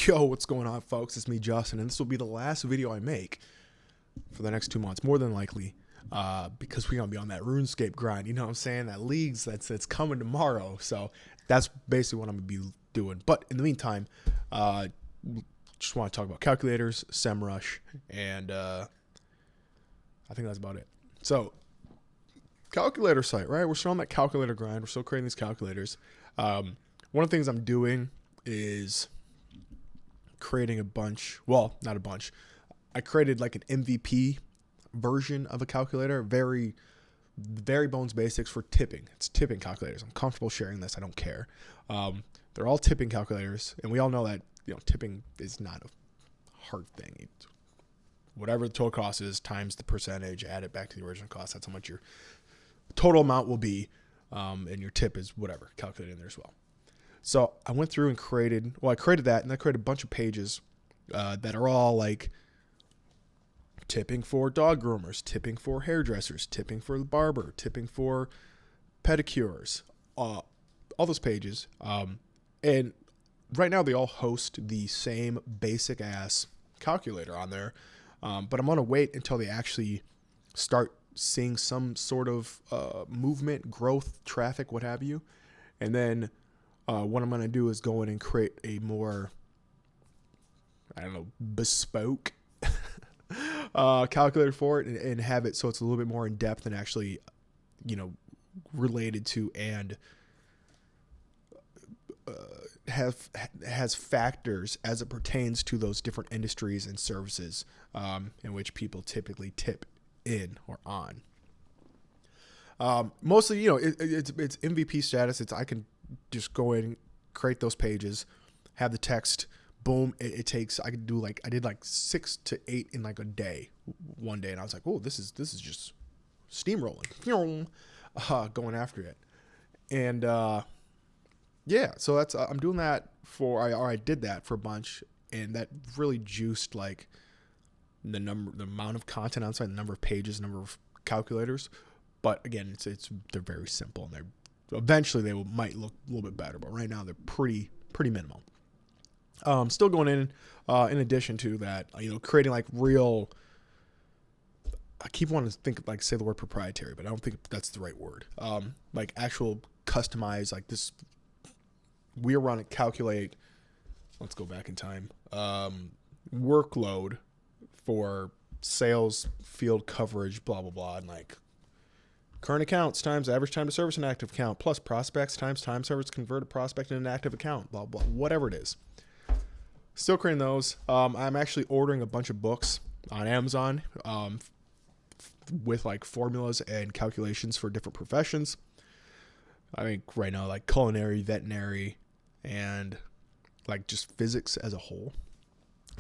Yo, what's going on, folks? It's me, Justin, and this will be the last video I make for the next 2 months, more than likely, because we're gonna be on that RuneScape grind. You know what I'm saying? That leagues that's coming tomorrow. So that's basically what I'm gonna be doing. But in the meantime, just want to talk about calculators, Semrush, and I think that's about it. So, calculator site, right? We're still on that calculator grind. We're still creating these calculators. One of the things I'm doing is creating a bunch, well, not a bunch. I created like an MVP version of a calculator, very bones basics for tipping. It's tipping calculators. I'm comfortable sharing this. I don't care. They're all tipping calculators, and we all know that tipping is not a hard thing. It's whatever the total cost is times the percentage, add it back to the original cost. That's how much your total amount will be, and your tip is whatever, calculated in there as well. So I went through and I created that, and I created a bunch of pages that are all like tipping for dog groomers, tipping for hairdressers, tipping for the barber, tipping for pedicures, all those pages. And right now they all host the same basic ass calculator on there. But I'm going to wait until they actually start seeing some sort of movement, growth, traffic, what have you. And then what I'm going to do is go in and create a more, bespoke calculator for it, and have it so it's a little bit more in depth and actually, related to and has factors as it pertains to those different industries and services in which people typically tip in or on. Mostly, it's MVP status. I can just go in, create those pages, have the text. Boom! I did like 6 to 8 in like a day, one day, and I was like, oh, this is just steamrolling, going after it, and yeah. So that's I'm doing that I did that for a bunch, and that really juiced like the amount of content on site, the number of pages, number of calculators. But again, they're very simple, and eventually they might look a little bit better, but right now they're pretty minimal. Still going in addition to that, creating like real, I keep wanting to say the word proprietary, but I don't think that's the right word. Like actual customized, like this, we're running calculate, let's go back in time, workload for sales, field coverage, blah, blah, blah, and like current accounts times average time to service an active account plus prospects times time service convert a prospect in an active account, blah, blah, whatever it is. Still creating those. I'm actually ordering a bunch of books on Amazon with like formulas and calculations for different professions. I think right now like culinary, veterinary, and like just physics as a whole.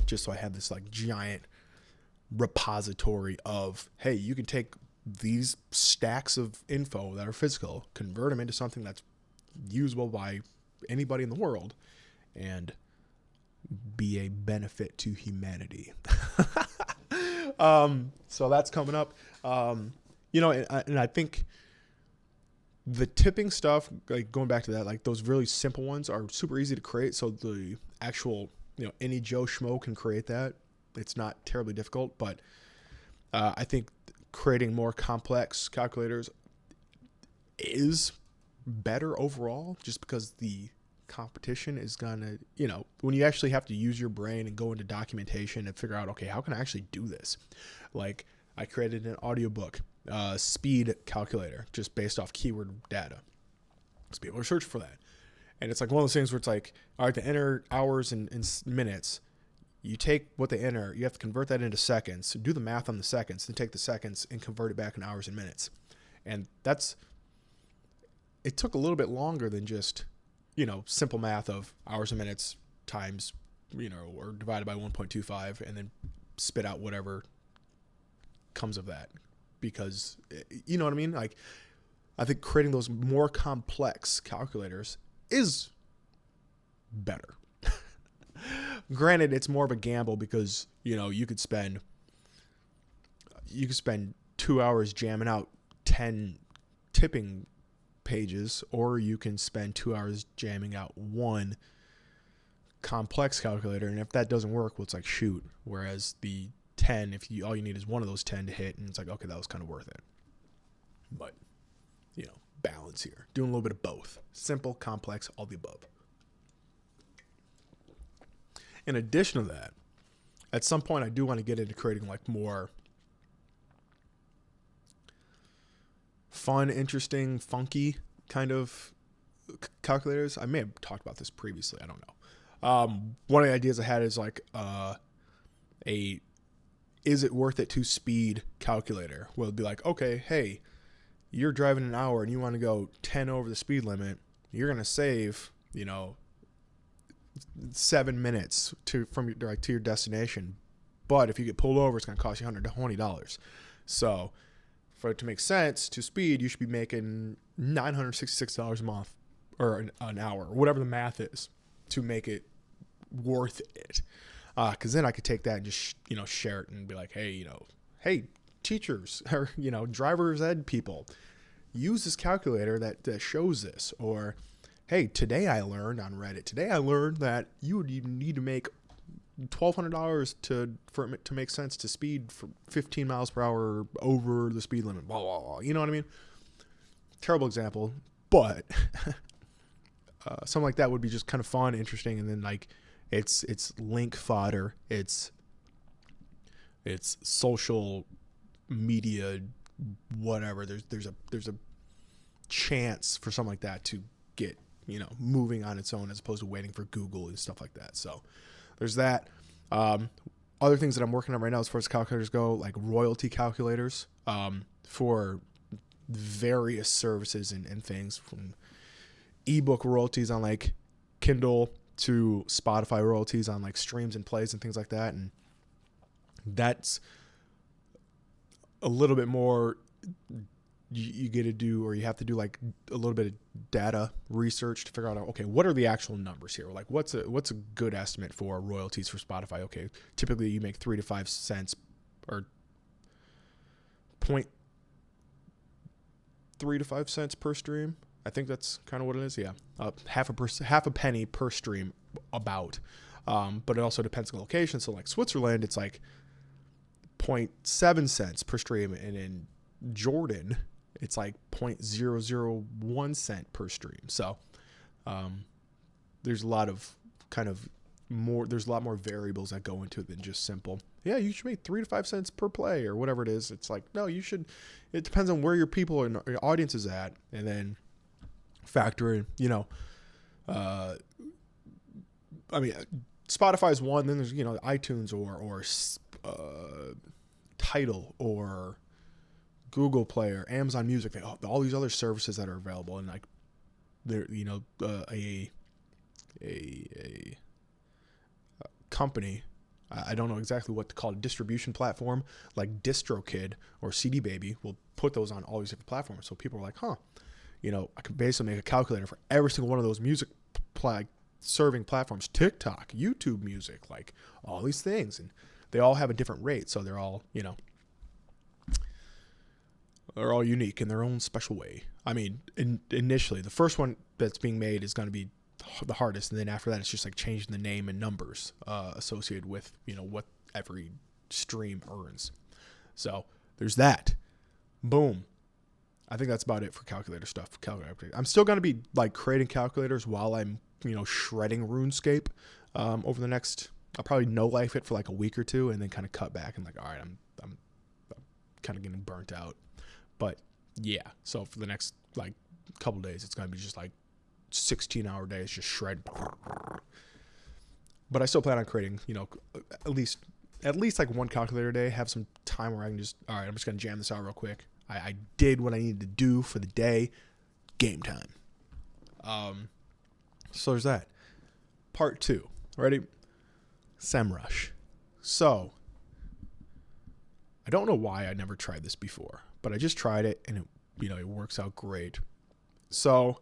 Just so I have this like giant repository of, hey, you can take these stacks of info that are physical, convert them into something that's usable by anybody in the world, and be a benefit to humanity. So that's coming up. And I think the tipping stuff, like going back to that, like those really simple ones are super easy to create. So the actual, any Joe Schmo can create that. It's not terribly difficult, but I think creating more complex calculators is better overall, just because the competition is gonna, when you actually have to use your brain and go into documentation and figure out, okay, how can I actually do this? Like I created an audiobook speed calculator just based off keyword data. So people are searching for that, and it's like one of those things where it's like, all right, to enter hours and minutes, you take what they enter, you have to convert that into seconds, do the math on the seconds, then take the seconds and convert it back in hours and minutes. And it took a little bit longer than just simple math of hours and minutes times, or divided by 1.25 and then spit out whatever comes of that. Because, you know what I mean? Like, I think creating those more complex calculators is better. Granted, it's more of a gamble because, you could spend 2 hours jamming out 10 tipping pages, or you can spend 2 hours jamming out one complex calculator, and if that doesn't work, well, it's like shoot. Whereas the 10, if you all you need is one of those 10 to hit, and it's like, okay, that was kind of worth it. But balance here, doing a little bit of both, simple, complex, all the above. In addition to that, at some point I do want to get into creating like more fun, interesting, funky kind of calculators. I may have talked about this previously, I don't know. One of the ideas I had is like a is it worth it to speed calculator. Well, it'd be like, okay, hey, you're driving an hour and you want to go 10 over the speed limit. You're going to save, 7 minutes to your destination. But if you get pulled over, it's going to cost you $120. So for it to make sense to speed, you should be making $966 a month or an hour, or whatever the math is, to make it worth it. Because then I could take that and just, share it and be like, hey, teachers or, driver's ed people, use this calculator that shows this. Or, hey, today I learned on Reddit, that you would need to make $1,200 for it to make sense to speed for 15 miles per hour over the speed limit, blah, blah, blah. You know what I mean? Terrible example, but something like that would be just kind of fun, interesting, and then like it's link fodder, it's social media, whatever. There's a chance for something like that to get moving on its own as opposed to waiting for Google and stuff like that. So there's that. Other things that I'm working on right now as far as calculators go, like royalty calculators for various services and things, from ebook royalties on like Kindle to Spotify royalties on like streams and plays and things like that. And that's a little bit more you get to do, or you have to do like a little bit of data research to figure out, okay, what are the actual numbers here? Like what's a good estimate for royalties for Spotify? Okay, typically you make 3 to 5 cents or 0.3 to 5 cents per stream. I think that's kind of what it is. Yeah. Half a penny per stream about. But it also depends on the location. So like Switzerland, it's like 0.7 cents per stream. And in Jordan, it's like 0.001 cent per stream. So there's a lot of there's a lot more variables that go into it than just simple, yeah, you should make 3 to 5 cents per play or whatever it is. It's like, no, you should, it depends on where your people and your audience is at. And then factor in, Spotify is one, then there's, iTunes or Tidal or Google Play or Amazon Music, all these other services that are available, and like they're a company, I don't know exactly what to call it, distribution platform like DistroKid or CD Baby will put those on all these different platforms. So people are like, I can basically make a calculator for every single one of those music serving platforms, TikTok, YouTube Music, like all these things, and they all have a different rate, so they're all they're all unique in their own special way. I mean, initially, the first one that's being made is going to be the hardest, and then after that, it's just like changing the name and numbers associated with what every stream earns. So there's that. Boom. I think that's about it for calculator stuff. I'm still going to be like creating calculators while I'm shredding RuneScape over the next. I'll probably no life it for like a week or two, and then kind of cut back and like, all right, I'm kind of getting burnt out. But yeah, so for the next like couple days, it's going to be just like 16-hour days, just shred. But I still plan on creating, at least like one calculator a day, have some time where I can just, all right, I'm just going to jam this out real quick. I did what I needed to do for the day. Game time. So there's that. Part 2. Ready? Semrush. So I don't know why I never tried this before, but I just tried it and it works out great. So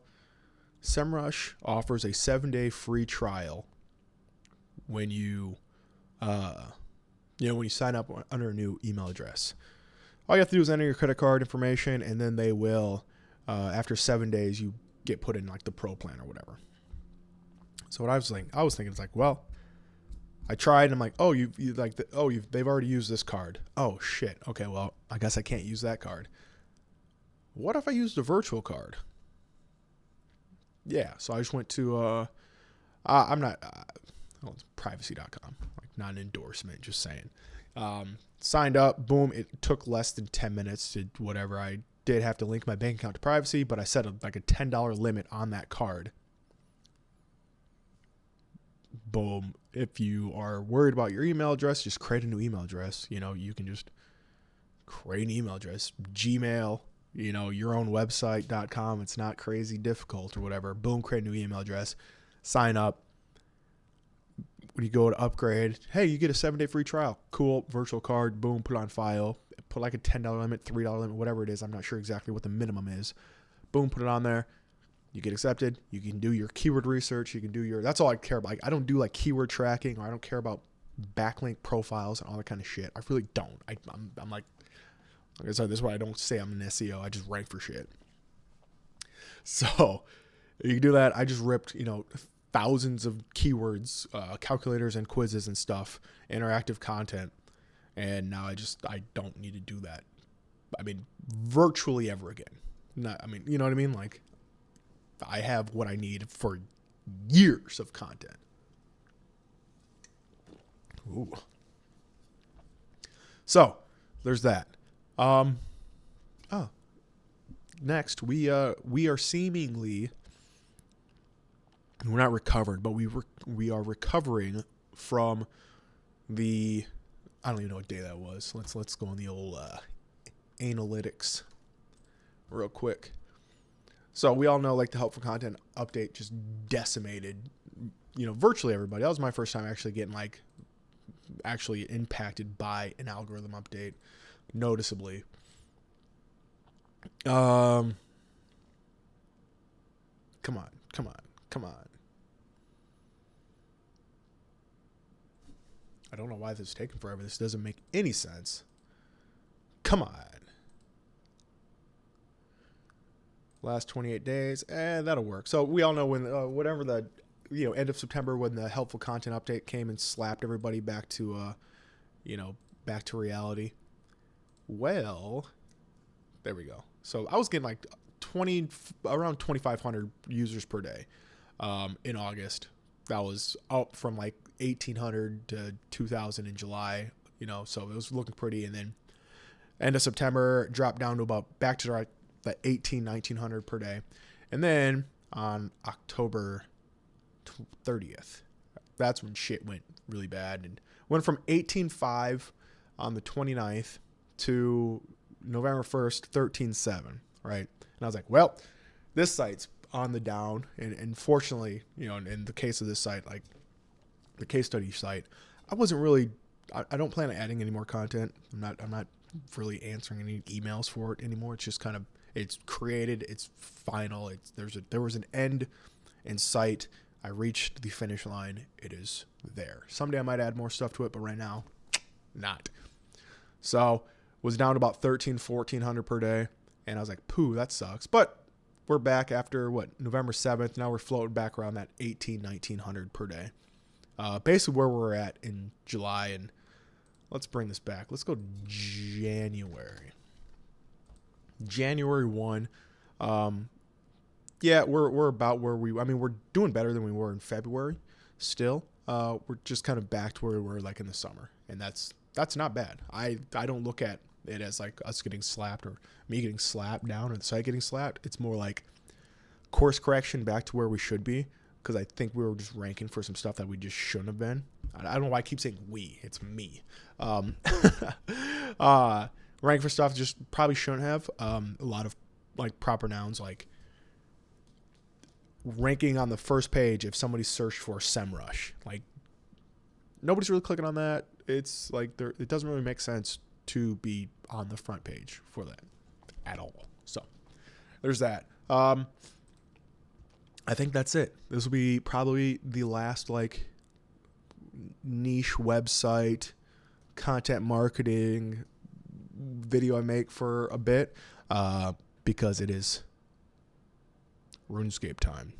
Semrush offers a 7-day free trial when you when you sign up under a new email address. All you have to do is enter your credit card information, and then they will, after 7 days, you get put in like the pro plan or whatever. So what I was thinking is like, well, I tried and I'm like, oh, they've already used this card. Oh shit. Okay, well, I guess I can't use that card. What if I used a virtual card? Yeah, so I just went to I'm not it's privacy.com, like not an endorsement, just saying. Signed up, boom, it took less than 10 minutes to whatever. I did have to link my bank account to privacy, but I set a $10 limit on that card. Boom. If you are worried about your email address, just create a new email address. You can just create an email address, Gmail, your own website.com. It's not crazy difficult or whatever. Boom, create a new email address, sign up. When you go to upgrade, hey, you get a 7-day free trial. Cool, virtual card, boom, put on file. Put like a $10 limit, $3 limit, whatever it is. I'm not sure exactly what the minimum is. Boom, put it on there. You get accepted. You can do your keyword research. You can do that's all I care about. I don't do like keyword tracking, or I don't care about backlink profiles and all that kind of shit. I really don't. I'm like I said, this is why I don't say I'm an SEO. I just rank for shit. So you can do that. I just ripped, thousands of keywords, calculators and quizzes and stuff, interactive content. And now I don't need to do that. I mean, virtually ever again. You know what I mean? Like, I have what I need for years of content. Ooh. So, there's that. Next, we are seemingly, we're not recovered, but we are recovering from the, I don't even know what day that was. Let's go on the old analytics real quick. So we all know, like, the helpful content update just decimated, virtually everybody. That was my first time actually getting actually impacted by an algorithm update noticeably. Come on. I don't know why this is taking forever. This doesn't make any sense. Come on. Last 28 days, that'll work. So we all know when whatever the end of September, when the helpful content update came and slapped everybody back to back to reality. Well, there we go. So I was getting like around 2,500 users per day in August. That was up from like 1,800 to 2,000 in July. So it was looking pretty. And then end of September dropped down to about back to the 1,900 per day. And then on October 30th, that's when shit went really bad and went from 18.5 on the 29th to November 1st, 13.7, right? And I was like, well, this site's on the down. And fortunately, in the case of this site, like the case study site, I don't plan on adding any more content. I'm not really answering any emails for it anymore. It's just kind of, it's created, it's final. There was an end in sight. I reached the finish line. It is there. Someday I might add more stuff to it, but right now, not. So was down to about 1,400 per day. And I was like, poo, that sucks. But we're back after November 7th. Now we're floating back around that 1,900 per day. Basically where we're at in July. And let's bring this back. Let's go January 1. Yeah, we're about where we're doing better than we were in February still. We're just kind of back to where we were like in the summer. And that's not bad. I don't look at it as like us getting slapped or me getting slapped down or the site getting slapped. It's more like course correction back to where we should be, because I think we were just ranking for some stuff that we just shouldn't have been. I don't know why I keep saying we. It's me. Rank for stuff just probably shouldn't have. A lot of like proper nouns, like ranking on the first page if somebody searched for Semrush. Like nobody's really clicking on that. It's like it doesn't really make sense to be on the front page for that at all. So there's that. I think that's it. This will be probably the last like niche website content marketing video I make for a bit, because it is RuneScape time.